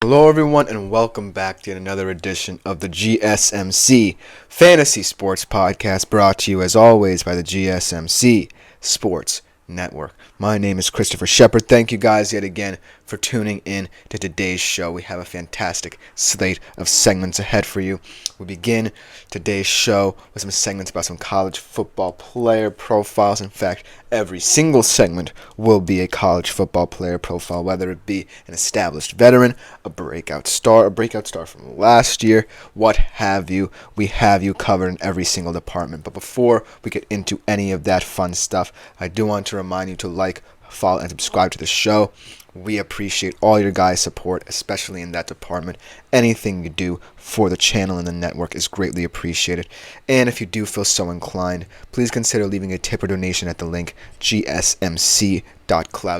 Hello, everyone, and welcome back to another edition of the GSMC Fantasy Sports Podcast, brought to you, as always, by the GSMC Sports Network. My name is Christopher Shepard. Thank you guys yet again for tuning in to today's show. We have a fantastic slate of segments ahead for you. We begin today's show with some segments about some college football player profiles. In fact, every single segment will be a college football player profile, whether it be an established veteran, a breakout star from last year, what have you. We have you covered in every single department. But before we get into any of that fun stuff, I do want to remind you to like, follow, and subscribe to the show. We appreciate all your guys' support, especially in that department. Anything you do for the channel and the network is greatly appreciated. And if you do feel so inclined, please consider leaving a tip or donation at the link gsmc.cloud.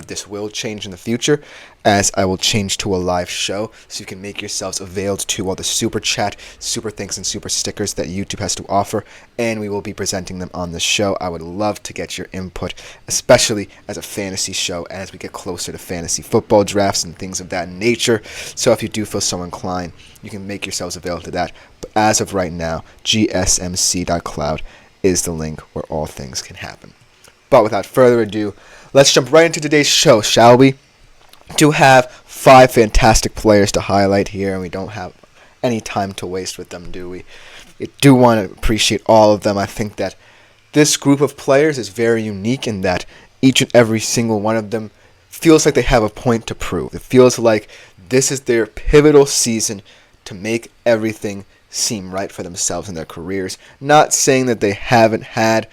This will change in the future, as I will change to a live show, so you can make yourselves available to all the super chat, super thanks, and super stickers that YouTube has to offer, and we will be presenting them on the show. I would love to get your input, especially as a fantasy show, as we get closer to fantasy football drafts and things of that nature. So if you do feel so inclined, you can make yourselves available to that. But as of right now, gsmc.cloud is the link where all things can happen. But without further ado, let's jump right into today's show, shall we? Do have 5 fantastic players to highlight here, and we don't have any time to waste with them, do we? I do want to appreciate all of them. I think that this group of players is very unique in that each and every single one of them feels like they have a point to prove. It feels like this is their pivotal season to make everything seem right for themselves in their careers. Not saying that they haven't had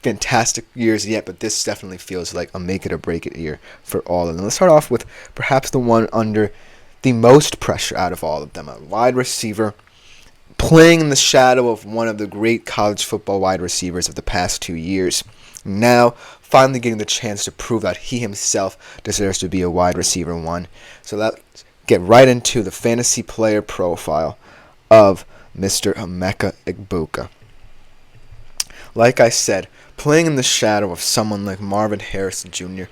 fantastic years yet, but this definitely feels like a make it or break it year for all of them. Let's start off with perhaps the one under the most pressure out of all of them, a wide receiver playing in the shadow of one of the great college football wide receivers of the past 2 years. Now, finally getting the chance to prove that he himself deserves to be a wide receiver one. So let's get right into the fantasy player profile of Mr. Emeka Egbuka. Like I said, playing in the shadow of someone like Marvin Harrison Jr.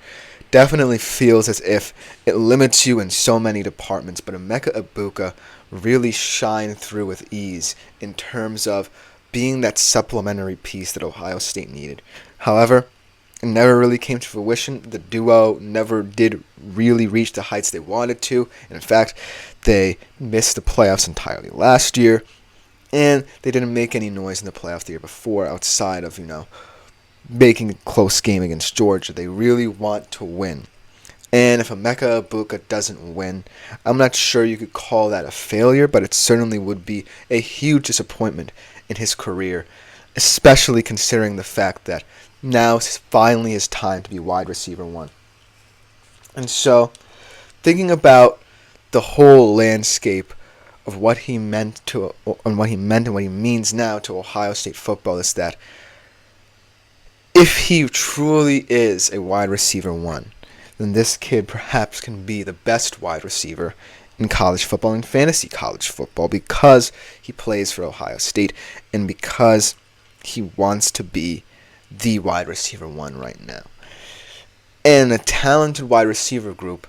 definitely feels as if it limits you in so many departments, but Emeka Egbuka really shined through with ease in terms of being that supplementary piece that Ohio State needed. However, it never really came to fruition. The duo never did really reach the heights they wanted to. And in fact, they missed the playoffs entirely last year, and they didn't make any noise in the playoff the year before outside of, making a close game against Georgia. They really want to win. And if Emeka Egbuka doesn't win, I'm not sure you could call that a failure, but it certainly would be a huge disappointment in his career, especially considering the fact that now is finally his time to be wide receiver one. And so, thinking about the whole landscape of what he meant and what he means now to Ohio State football is that if he truly is a wide receiver one, then this kid perhaps can be the best wide receiver in college football and fantasy college football, because he plays for Ohio State and because he wants to be the wide receiver one right now. And a talented wide receiver group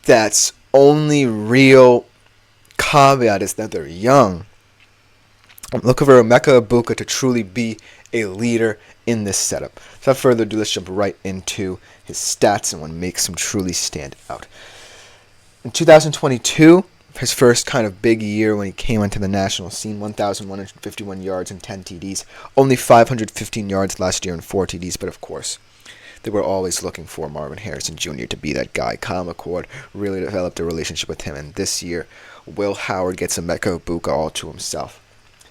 that's only real caveat is that they're young. I'm looking for Emeka Egbuka to truly be a leader in this setup. Without further ado, let's jump right into his stats and what makes him truly stand out. In 2022, his first kind of big year when he came onto the national scene, 1,151 yards and 10 TDs. Only 515 yards last year and 4 TDs, but of course, they were always looking for Marvin Harrison Jr. to be that guy. Kyle McCord really developed a relationship with him, and this year, Will Howard gets Emeka Egbuka all to himself.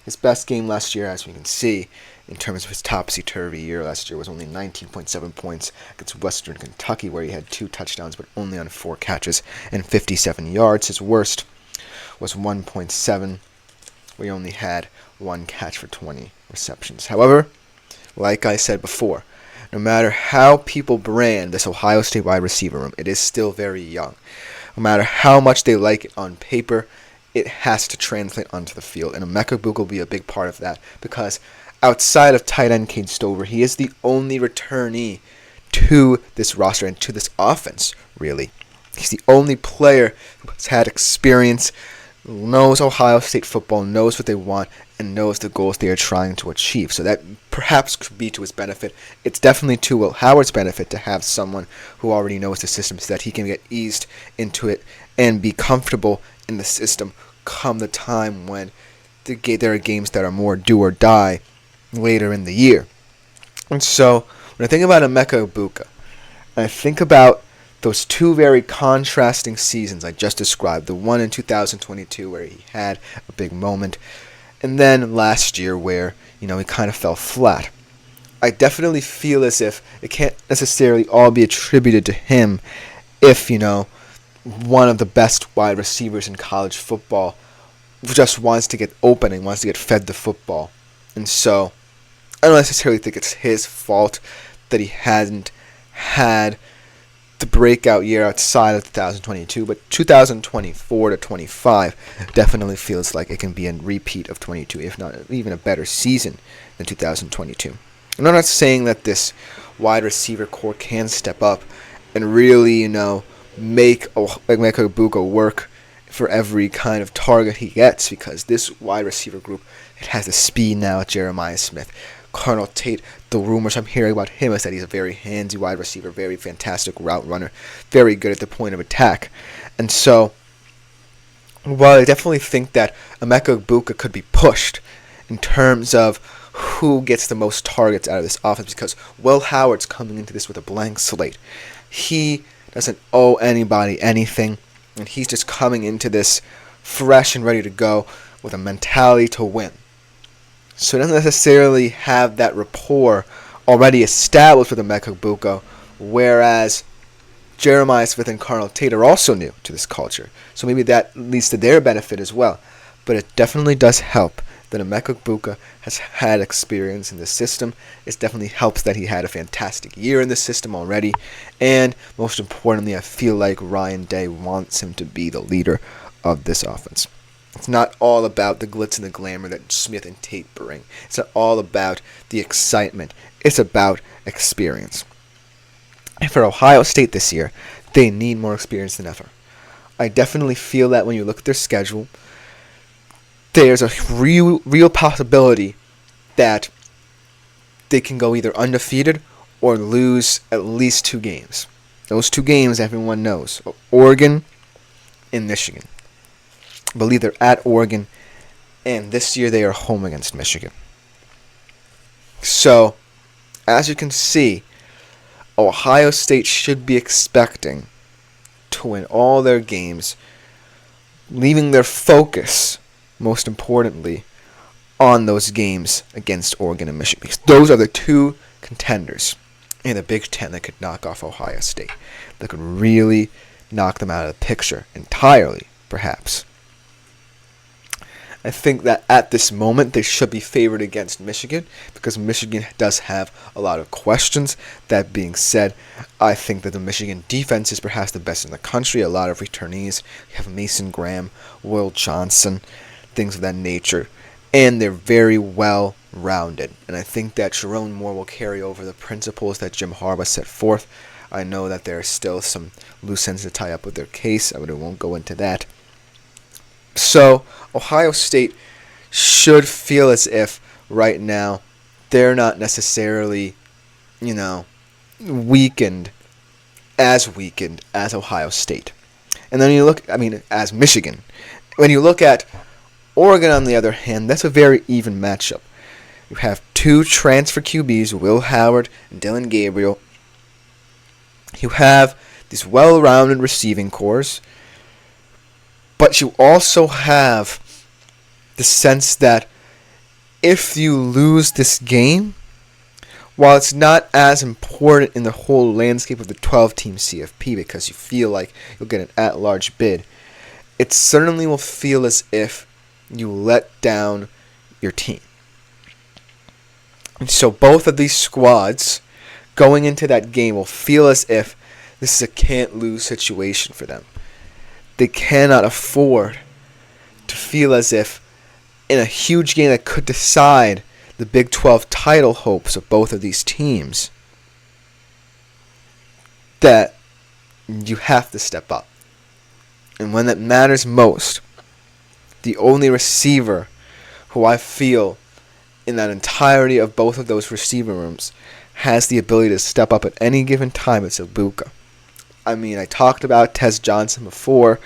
His best game last year, as we can see, in terms of his topsy-turvy year last year, was only 19.7 points against Western Kentucky, where he had 2 touchdowns but only on 4 catches and 57 yards. His worst was 1.7, where he only had 1 catch for 20 receptions. However, like I said before, no matter how people brand this Ohio State wide receiver room, it is still very young. No matter how much they like it on paper, it has to translate onto the field, and Emeka Egbuka will be a big part of that, because outside of tight end Cade Stover, he is the only returnee to this roster and to this offense, really. He's the only player who has had experience, knows Ohio State football, knows what they want, and knows the goals they are trying to achieve. So that perhaps could be to his benefit. It's definitely to Will Howard's benefit to have someone who already knows the system so that he can get eased into it and be comfortable in the system come the time when there are games that are more do or die later in the year. And so when I think about Emeka Egbuka, I think about those two very contrasting seasons I just described, the one in 2022 where he had a big moment, and then last year where, he kind of fell flat. I definitely feel as if it can't necessarily all be attributed to him if, one of the best wide receivers in college football just wants to get open and wants to get fed the football. And so I don't necessarily think it's his fault that he hasn't had the breakout year outside of 2022, but 2024 to 25 definitely feels like it can be a repeat of 22, if not even a better season than 2022. And I'm not saying that this wide receiver core can step up and really, make Emeka Egbuka work for every kind of target he gets, because this wide receiver group, it has the speed now with Jeremiah Smith. Carnell Tate, the rumors I'm hearing about him is that he's a very handsy wide receiver, very fantastic route runner, very good at the point of attack. And so, while I definitely think that Emeka Egbuka could be pushed in terms of who gets the most targets out of this offense, because Will Howard's coming into this with a blank slate. He doesn't owe anybody anything, and he's just coming into this fresh and ready to go with a mentality to win. So he doesn't necessarily have that rapport already established with Emeka Egbuka, whereas Jeremiah Smith and Carnell Tate are also new to this culture. So maybe that leads to their benefit as well. But it definitely does help that Emeka Egbuka has had experience in the system. It definitely helps that he had a fantastic year in the system already. And most importantly, I feel like Ryan Day wants him to be the leader of this offense. It's not all about the glitz and the glamour that Smith and Tate bring. It's not all about the excitement. It's about experience. And for Ohio State this year, they need more experience than ever. I definitely feel that when you look at their schedule, there's a real possibility that they can go either undefeated or lose at least 2 games. Those 2 games everyone knows, Oregon and Michigan. I believe they're at Oregon, and this year they are home against Michigan. So, as you can see, Ohio State should be expecting to win all their games, leaving their focus, most importantly, on those games against Oregon and Michigan. Because those are the 2 contenders in the Big Ten that could knock off Ohio State, that could really knock them out of the picture entirely, perhaps. I think that at this moment they should be favored against Michigan because Michigan does have a lot of questions. That being said, I think that the Michigan defense is perhaps the best in the country. A lot of returnees. You have Mason Graham, Will Johnson, things of that nature. And they're very well rounded. And I think that Jerome Moore will carry over the principles that Jim Harbaugh set forth. I know that there are still some loose ends to tie up with their case. I won't go into that. So, Ohio State should feel as if right now they're not necessarily, weakened as Ohio State. And then you look, as Michigan. When you look at Oregon, on the other hand, that's a very even matchup. You have 2 transfer QBs, Will Howard and Dylan Gabriel. You have these well-rounded receiving cores. But you also have the sense that if you lose this game, while it's not as important in the whole landscape of the 12-team CFP because you feel like you'll get an at-large bid, it certainly will feel as if you let down your team. And so both of these squads going into that game will feel as if this is a can't-lose situation for them. They cannot afford to feel as if in a huge game that could decide the Big 12 title hopes of both of these teams, that you have to step up. And when it matters most, the only receiver who I feel in that entirety of both of those receiver rooms has the ability to step up at any given time is Egbuka. I mean, I talked about Tez Johnson before,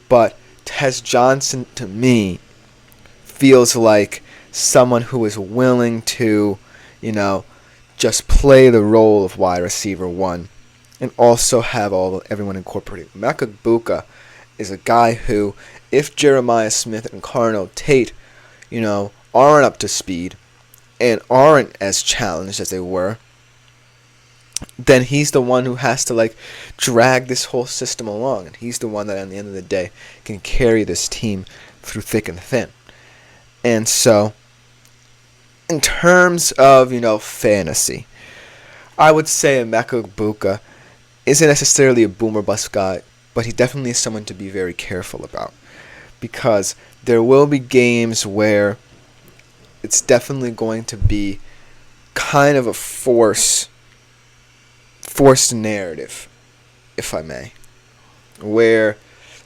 but Tez Johnson to me feels like someone who is willing to, just play the role of wide receiver one and also have everyone incorporated. Emeka Egbuka is a guy who, if Jeremiah Smith and Carnell Tate, aren't up to speed and aren't as challenged as they were, then he's the one who has to drag this whole system along, and he's the one that at the end of the day can carry this team through thick and thin. And so, in terms of fantasy, I would say Emeka Egbuka isn't necessarily a boomer bust guy, but he definitely is someone to be very careful about, because there will be games where it's definitely going to be kind of a forced narrative, if I may, where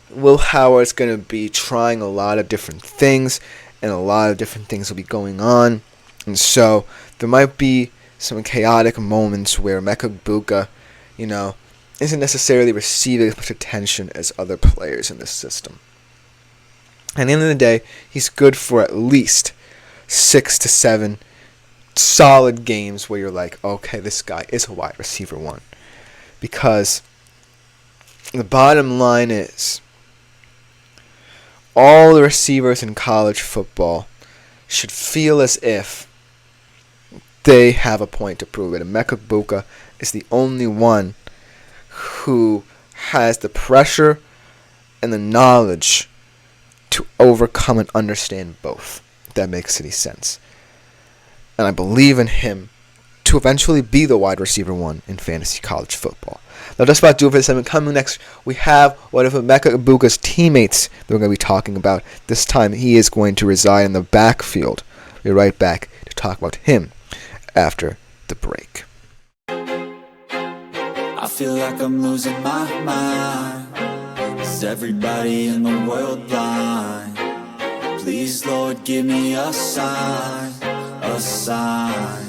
Will Howard's going to be trying a lot of different things, and a lot of different things will be going on, and so there might be some chaotic moments where Emeka Egbuka, isn't necessarily receiving as much attention as other players in this system. At the end of the day, he's good for at least 6 to 7 solid games where you're like, okay, this guy is a wide receiver one. Because the bottom line is, all the receivers in college football should feel as if they have a point to prove it. And Emeka Egbuka is the only one who has the pressure and the knowledge to overcome and understand both, if that makes any sense. And I believe in him to eventually be the wide receiver one in fantasy college football. Now, just about do it for this segment. Coming next, we have one of Emeka Egbuka's teammates that we're going to be talking about. This time, he is going to reside in the backfield. We'll be right back to talk about him after the break. I feel like I'm losing my mind. Is everybody in the world blind? Please, Lord, give me a sign, a sign.